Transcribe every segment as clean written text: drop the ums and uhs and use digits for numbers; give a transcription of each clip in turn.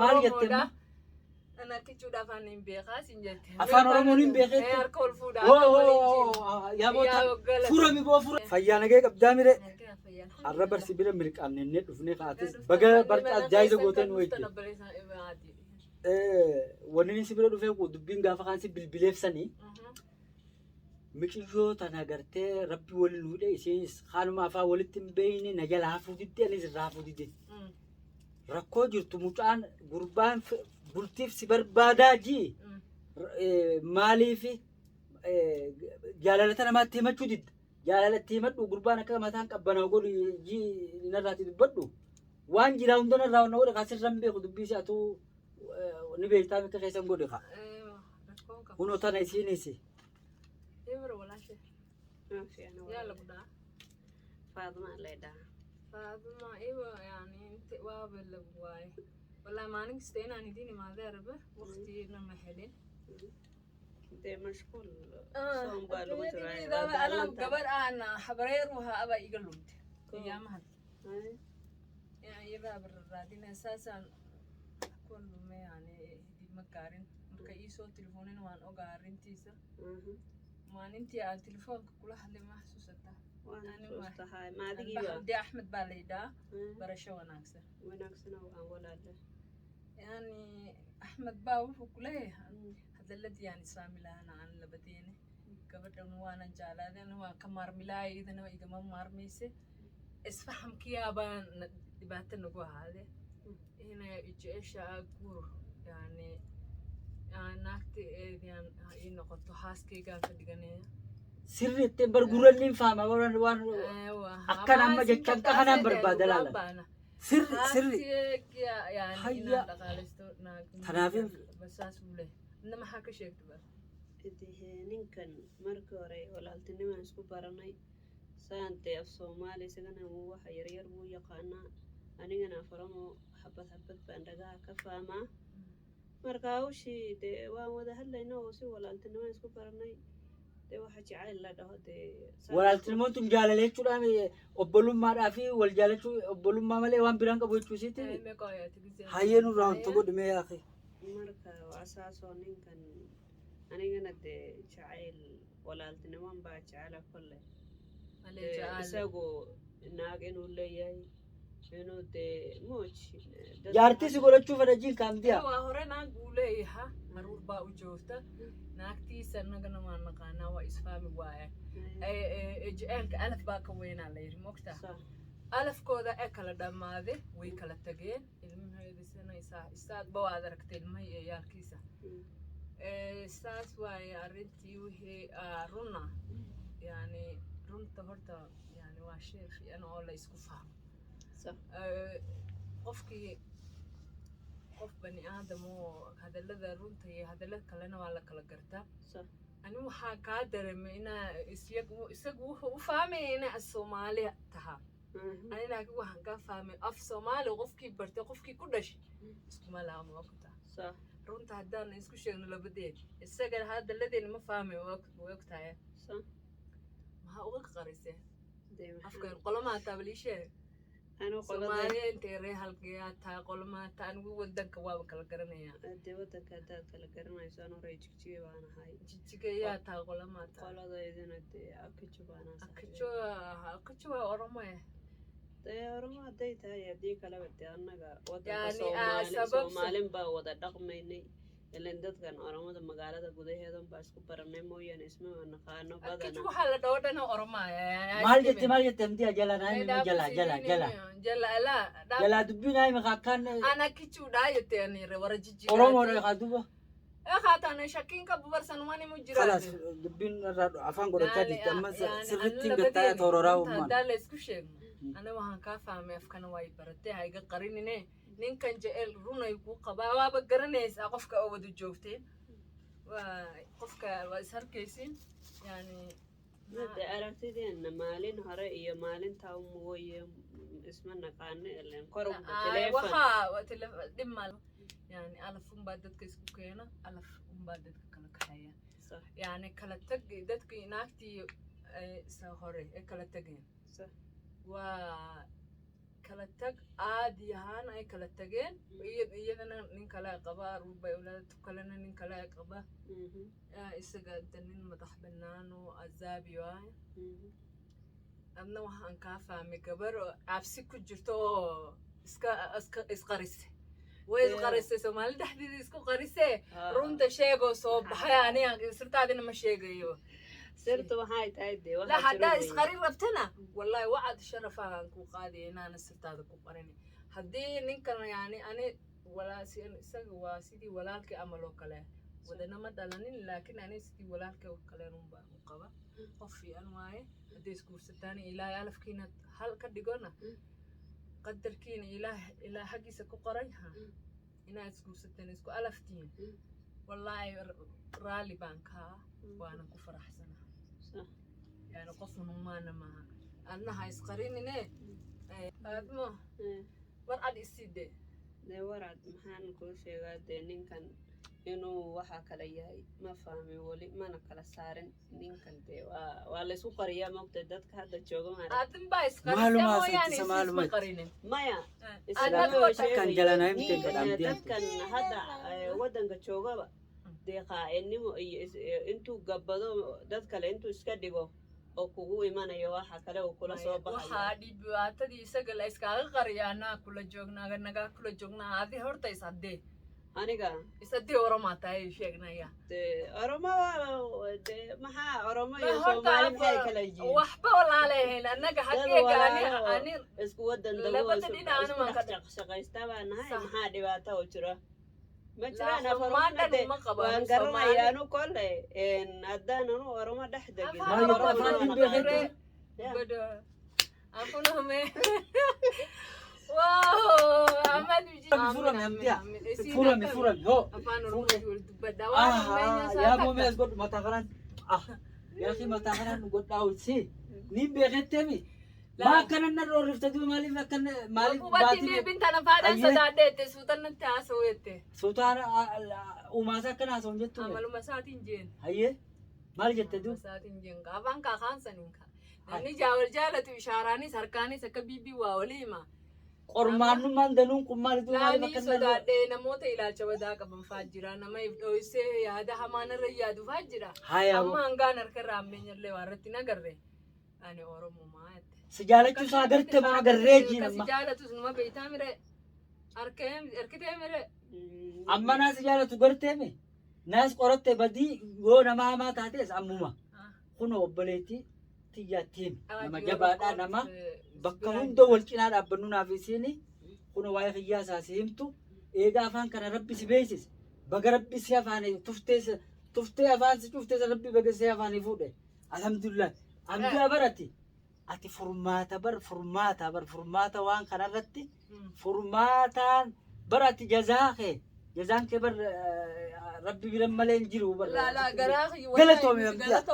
maal jettemma أنا كيشوف أفاني بيخاس إنجت. afaan oromoon beekee أركول فودا. yaa boota furami boo fura fayyaa nagee qabdaa mire arra barsi bira milqaannee dhufnee kaatis baga barca ajaa'iza gooteen wayte wanni si bira dhufee ku dubbiin gaafa kaan si bilbileefsanii miqiyyoo tana gartee rabbi waliin hudhe isiinis haanuma afaan walitti hin beeyne na jala hafuu didde anis irraa hafuu didde rakkoo jirtu mucaan gurbaan bultiif si barbaadaa jii maaliif jaalalata namaatti himachuu didda jaalalatti himadhu gurbaan akka mataan qabbanaa godhu jii narraatti dubbadhu waan jiraa hunda narraa na godhe kaasirran beeku dubbii si atuu ni beektaa bakka keessan godhe kaa kunoo tana isiinisi يلا بدا فاطمة ليدا فاطمة ايوه يعني انت وابل واي والله ما نقصتين انا ديني ما ذربه وقتي لما حلين انت مشغول صوم بالو انا قبل انا حبرير وها ابا يقلوت ايامها يعني اذا بالرادين اساسا كل ما يعني دي مقارن مركيسو تليفونين وان اوغارين تيسا ما انتي على التليفون كل حد ما حسوسته ما دي احمد باليدا برشا وناكسه نوعا ولا لا يعني احمد باو كله هذا الذي يعني سامي لنا عن لبدينه قبل وانا جالاد انا كمار ملاي اذا انا ايغا مارميسه اسفهم كيابا دباتن نغو هذا هنا ايش اقول يعني naagti eediyaan ii noqoto haaskaygaan ka dhiganaya sirriitti barguralliin faama waan akkan amma jechaan kanaan barbaada laala sirri yani inaan dhaqaalaysto tanaafin basaas bule inna maxaa ka sheegta ba ninkan markii hore walaaltinimaan isku baranay saantay af soomaali isagana waxa yaryar wuu yaqaanaa anigana faramo xabad baan dhagaha ka faamaa markaa washii dee waan wada hadlayna oo si walaaltinimo isku baranay dee waxa jacayl la dhaho dee walaaltinimoon tun jaalaleechuudhaan obbolummaadhaa fi wal jaalachuu obbolummaa malee waan biraan qabu jechuusiiti hayyeen irraa wanta godhime yaaqe marka asaasoo ninkan anigana dee jacayl walaaltinimoon baa jecela kolle isagu naag inuu leeyahay inuu dee mooji jaartiisi godhachuu fedhajiin kaamdiya waa hore naag uu leeyaha maruur baa u joogta naagtiisa annagana waa naqaanaa waa isfaami waaya jecelka alaf baa ka weynaa la yidhi mogta alafkooda ee kala dhammaade way kala tageen ilmaheedisana isaadba waad aragtay ilmaha iyo yaalkiisa saas waaye arrintii wixii runa yani runta horta yani waa shay fiican oo la isku fahmo qofkii qof bani aadam oo hadallada runta iyo hadallada kalena waa la kala gartaa ani waxaa kaa dareemay inaa isagu wuxuu u fahmaya inaa Soomaali tahay ani laakiin waxaan kaa fahmay af Soomaali qofkii bartay qofkii ku dhashay iskuma laha ma ogtaa runta haddaan isku sheegno labadeed isaga hadalladeena ma fahmay waa ogtahay maxaa uga qarisay afkaan qolomaa taabaliishee Soomaaliya intee ree halkaya taa qolomaa taa anigu wadanka waa kala garanaya dee wadanka hadaad kala garanayso anoo ree jigjiga baan ahay jigjigayaa taa qolomaa taa qoladaydina dee akajo baan akajo waa oromo dee oromo hadday tahay haddii kaleba dee annaga wadanka soomaalin baa wada dhaqmaynay ilan dadkan oromada magaalada gudaheedan baa isku baranay mooyaane isma naqaano badana waxaa la dhawadhana oromaaya maal jette mdiya jala dubbinaay maqaakan ana kichu dhaayatani wara jijji oromo qaduba qaatana shakinka bubarsan wani mujira خلاص dubbin afaan godhata dita amma sirritti gataa tororaa umman dala isku sheeg ana waxaan ka fahmay afkana way baratay hayga qarinine ninkan jecel runay ku qabaa waaba garanaysaa qofka oo wada joogteen waa qofka waa isarkaysin yani mada aragtideena maalin hore iyo maalinta mooye isma naqaano ilaan kor telefoon waxa dhimal yani alaf baa dadka isku keena alaf baa dadka kala kaxeeya yani kala tag dadka inaagtii soo hore kala tageen waa kala tag aadi ahaan ay kala tageen iyadana nin kale qaba rubay walaad kalena nin kale qaba isaga nin madax banaan oo azaabi waay adna waxaan ka fahmay gabar cabsi ku jirto oo isqarisay way isqarisay Soomaali dhaxdeeda isku qarisay runta sheego soo baxay aniga sirtaadina ma sheegayo sirtu waxay tahay de la hada isqarin rabtana wallahi wacad sharafaan ku qaadiyay inaan sirtaada ku qarin hadii ninkan yani ani walaasi isaga waa sidii walaalkii ama loo kale wadana ma dhalanin laakiin ani sidii walaalkii oo kale baan u qaba qof fiican waaye hadii isku fursataan ilaahay alafkiina hal ka dhigona qadarkiina ilaahay xaqiisa ku qoray inaad isku fursataan isku alaftiin wallahi raali baan ka waana ku faraxsanahay يعني قفنا ما نما أنها يسقريني أدمو ورد السيدة ده ورد محن كل شيء قد نين إنه وحى كليه ما فهمي ولي ما نكلا سارن نين كان ده ولا سو قرية ما بتدت كهذا جوجو ما أدم بايس قرية يعني اسمه قرينة ما يا كان جلنا يمكن كان هذا ودن كجوجو deeqa intuu gabado dad kale intuu iska dhigo oo kugu iimanayo waxa kale oo kula soo baxay waxa dhibaatadii isaga la iska qariyana kula joognaa naga kula joognaa adi horta isadee aniga isadee oroma tahay sheegnaya de oroma de maxaa oroma iyo Soomaali maxay kala yihiin waxba walaalahay anaga xaqeega ani isku wadan dawo shaqaystaa nahay maxaa dhibaato oo jira ما جرى وان قرنا يا نو كل إن أدانا نو ورما دحدة ما يتفاهم بيته بدو أفنهم واو أحمد بيجي فرم هو أفنهم بدو يا أبو ميز قد ما تغرن يا أخي ما تغرن قد أول شيء نيم بيغتمي ما كان نرو رفتدو مالي ما كان مالي باتي بنت أنا فادا سدادة سوتان نتا سويته سوتان وما سكنا سونجتو عملوا مساتين جين هيه مالي جتدو مساتين جين كابان كخان سنينكا نني جاول جالة إشاراني سركاني سكبيبي واوليما قرمانو من دنون كمال دو مالي ما كان سدادة نموت إلى شودا كبم فاجرا نما يبدويسه هذا همان الرجال فاجرا أما أنغان أركرام من يرلي وارتنا قرر أنا أورمو مايت سجالة ساغرت ما غريجي نما سجالة نما بيتا مره أركتة مره أما ناس سجالة غرتة مي ناس قرت بدي هو نما ما تاتيس أموما كنوا بليتي تيجاتين نما جبانا نما بكمون دو والكنا ربنا في سيني كنوا واي خياس اسيمتو إيجا فان كان ربي سبيسيس بقرب سيافاني تفتي أفان شفتي ربي بقى سيافاني فوده الحمد لله أمجا برتي أتي فرماتا وان كان رتي فرماتا برتي جزاك بر ربي بلما لين جيرو بر لا قراخي قلتهم يا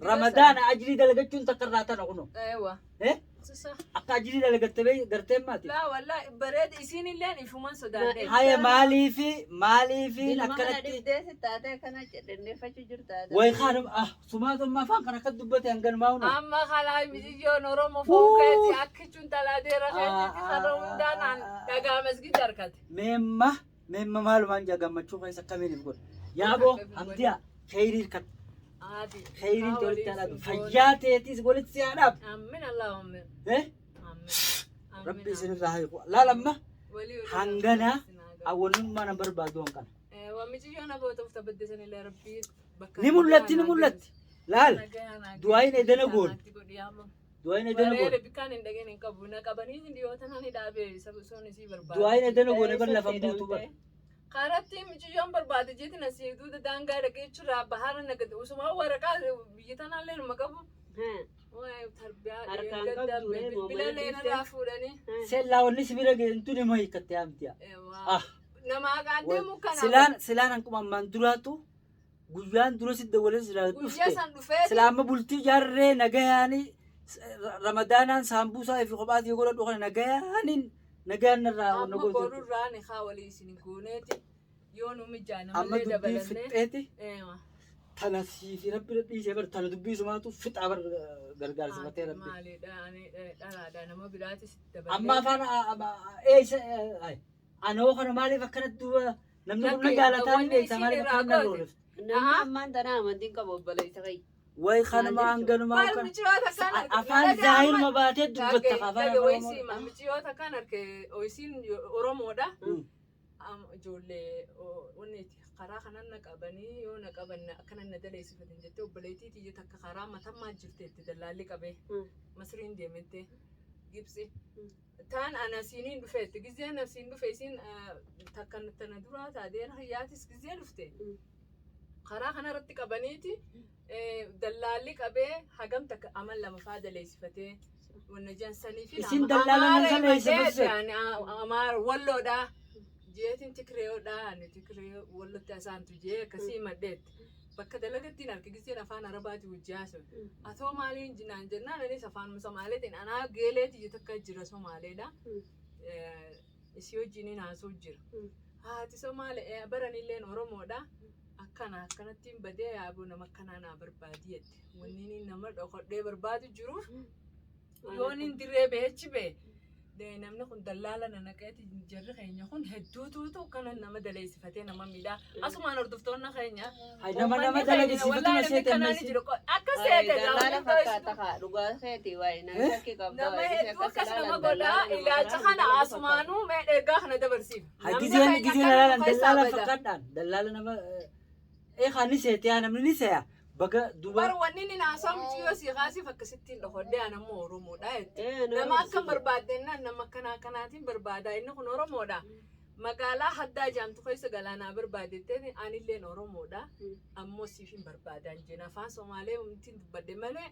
رمضان أجري دلقتون تقراتنا قنو أيوة إيه صح أجري دلقت بي قرتين ماتي لا والله بريد إسيني اللي يفهمون سودان هاي مالي في نكلتي تاتا كنا جدني فشو جرتا وي خانم سماتهم ما فان كنا كدبتي أنقل ماونا أما خلاص ميجيو نورو مفوقتي أكشون تلادي رخيتي خلوم دانان دعام مسجد دركت مما مالو مانجا قام تشوف هاي سكامين يقول يا أبو أمتيا خيري كت عادي خيري تقول تلا فجاتي تيس قولت سيارب آمين اللهم إيه آمين ربي سنراه لا لما هنغنا أولن ما نبر بعدون كان وميجيو أنا بوتو تبدسني لربي نمولت لا دعائي ندنا قول دعائي ندنا قول بكان إندعين إنكابونا كابني هنديو تناني دابي سبسوني سي برباد دعائي ندنا قول نبر لفمبوتو بر قارتي ميجيو برباد جيت نسيدو دانغا ركي شرا بحر نقد وسما ورقا بيجتنا لين مكابو واي تربية بلا لين رافورني سلا ونس بيرجع انتوني ما يكتيام تيا نما قاعدين مكان سلان أنكم أمان دراتو guyaan dura si dawale selama bulti jarre nagayani ramadanan sambusa fi qobaat yogol doqon nagayan ra nago boru rani khawali sin guneti yonu mijana amma dubbi fiteti تنسي في ربي ربي سبر تندبي سماتو فت عبر غرغر سماتي ربي maaliidha ani dhalaadha nama biraatis أما فانا إيش هاي أنا هو خنا مالي فكرت دوا نمنا كنا قالت أنا ليس مالي فكرنا نورف Namni ammaan tanaa amantiin qabu obboleessa kai. واي خنا ما عندنا ما maal كان michiyoota kana أفان زاهر ما بعتت دبت أفان oysiin michiyoota kan arke oysiin oromoodha ijoollee wanneeti karaa kanan na qabanii yoo na qaban akkanan na daleessifatan jettee obboleettii tiyya takka karaa matammaa jirteetti dallaalli qabee masriin deemette gibsi taan ana siiniin dhufeetti gizeen siin dhufe isiin takka tana duraa taadeen hiyyaatis gizee dhufte karaa kanarratti qabaniiti dallaalli qabee hagam takka amal lama faa daleessifatee wanna jansanii fi isin dallaalana daleessifate amaar walloodha jeetin tikreeyoodha ani tikree wallotti asaantu jee akkasii maddeetti bakka dalagattiin arki giseen afaan arabaati wajjaasu atoo maaliin jinaan jennaan anis afaan somaaleetiin anaa geeleeti takka jira somaaleedha isii wajjiniin haasoo jira haati somaalee baranilleen oromoodha akkanattiin badee yaaboo nama akkanaa naa barbaadiyetti wanni nama dhokodhee barbaadu jiruuf yoon hin dirree beechi bee namni kun dallaala naqeeti jarri keenya kun hedduutu kana nama daleessifatee nama miidhaa asumaan hordoftoonni keenya nama daleessifatu na seetan akka seete Dallaala fakkaata kaa dhugaa keeti waa'ee nama shakkii qabda nama hedduu akkas nama godhaa ilaalcha kana asumaanuu mee ergaa kana dabarsiifa gizeen dallala fakkaadhaan dallala nama خاني سيتي أنا مني سيا بقى دوبار wanni naasom ciyo si qaasi fakkasittiin dhokodhee ana moo oromoodha nama akka barbaadenna nama kanaatiin barbaada inni kun oromoodha magaalaa haddaa jaamtu keessa galaanaa barbaadettee anilleen oromoodha ammoo siif hin barbaadan jeen afaan somaalee umtiin dubbadde malee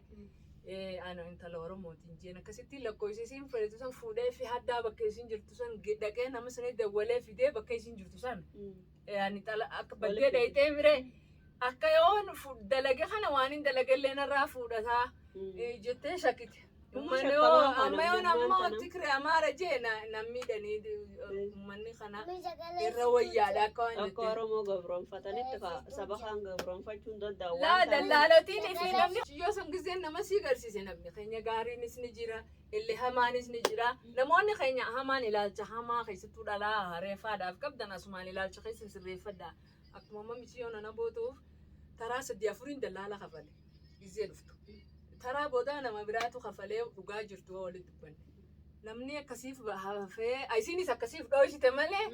ana intala oromootiin jeen akkasittiin lakkoofsiisiin fedhetu san fuudhee fi haddaa bakka isiin jirtu san dhaqee nama sanii dawwalee fidee bakka isiin jirtu san ani tala akka baddee dayitee miree akka yoon dalage kana waan hin dalagallee narraa fuudhataa jettee shakkite amma yoon ammoo tikre amaara jee nammiidhanii ummanni kana irra wayyaadha akka waan akka oromoo gabroonfatanitti saba kaan gabroonfachuun danda'u laa dallaalotiin fi namni yoo sun giseen nama sii garsiise namni keenya gaariinis ni jira illee hamaanis ni jira namoonni keenya hamaan ilaalcha hamaa keessattuu dhalaa hareefaadhaaf qabdan asumaan ilaalcha keessa sirreeffadha akkuma mamichi yoo nana bootuuf taraa 3-4 dallaala kafale gisee dhuftu taraa booda nama biraatu kafalee dhugaa jirtu walitti dubbanne namni akkasiif hafee isiinis akkasiif dho'isite malee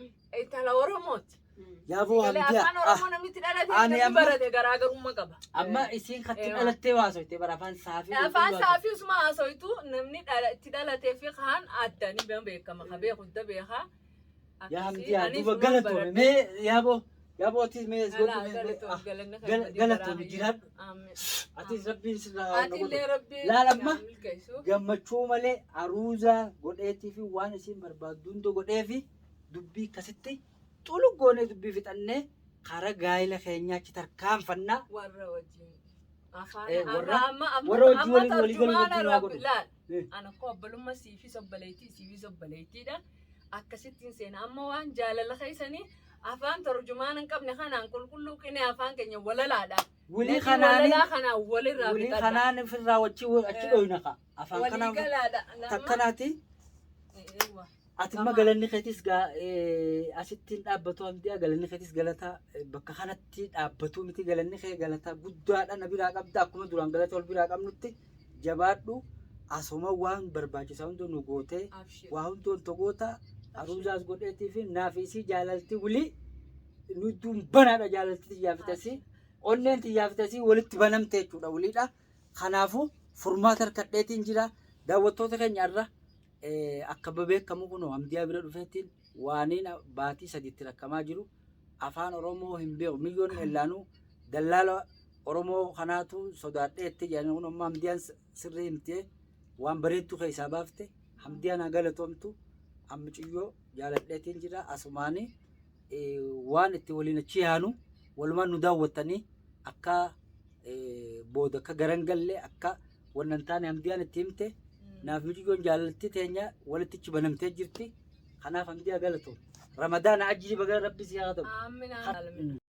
intala oromooti yaaboo hamdiyaa afaan oromoo namitti dhalatee barate garaagarummaa qaba amma isiin katti dhalattee waasoyte bara afaan saafii usuma haasoytu namni itti dhalatee fi kaan adda ni beekama kabee hunda beekaa yaa hamdiyaa duuba galatoome mee yaaboo tis mee galatoome jiraadhu atis rabbiin sirraa laalamma gammachuu malee aruuzaa godheetii fi waan isiin barbaaddu hundo godhee fi dubbii akkasitti xulu goonee dubbii fixannee karaa gaa'ila keenyaa achi tarkaanfannaa warra wajjin warra wajjin walii galuu waa godhu ana koo obbolummaa siifis obboleettiidha akkasittiin seena amma waan jaalala keessanii afaan tarjumaan hin qabne kanaan qulqulluu qinee afaan keenya walalaadha wulii kanaan ofirraa achi dhoyna ka afaan kanaan takkanaati ati imma galanni keetis asittiin dhaabbatu hamdiyaa galanni keetis galata bakka kanatti dhaabbatu miti galanni kee galata guddaadha na biraa qabda akkuma duraan galata wal biraa qabnutti jabaadhu asuma waan barbaachisaa hundi nu gootee waa hundi wanta goota aruuzaas godheetii fi naafisii jaalalti wulii nutuun banaadha jaalalti xiyyaafitasi onneen xiyyaafitasi walitti banamte jechuudha wuliidha kanaafuu furmaata harkadheetiin jira daawwattoota keenya irra akka beekamu kun hamdiyaa bira dhufeetiin waaniin baatii 3 rakkamaa jiru afaan oromoo hin beeku miliyoon ellaanuu dallaala oromoo kanaatu sodaadheetti jedhanii kun amma hamdiyaan sirrii himtee waan bareeddu keessaa baafte hamdiyaan galatoomtu ammuciyyoo jaaladheetiin jira asumaanii waan itti waliin achi yaanu walumaan nu daawwattanii akka booda akka garangallee akka wannan taane hamdiyaan itti himte naaf muciyyoon jaalatti teenya walittichi banamtee jirti kanaaf hamdiyaa galatoom ramadaana ajjii baga rabbi si haa ta'u.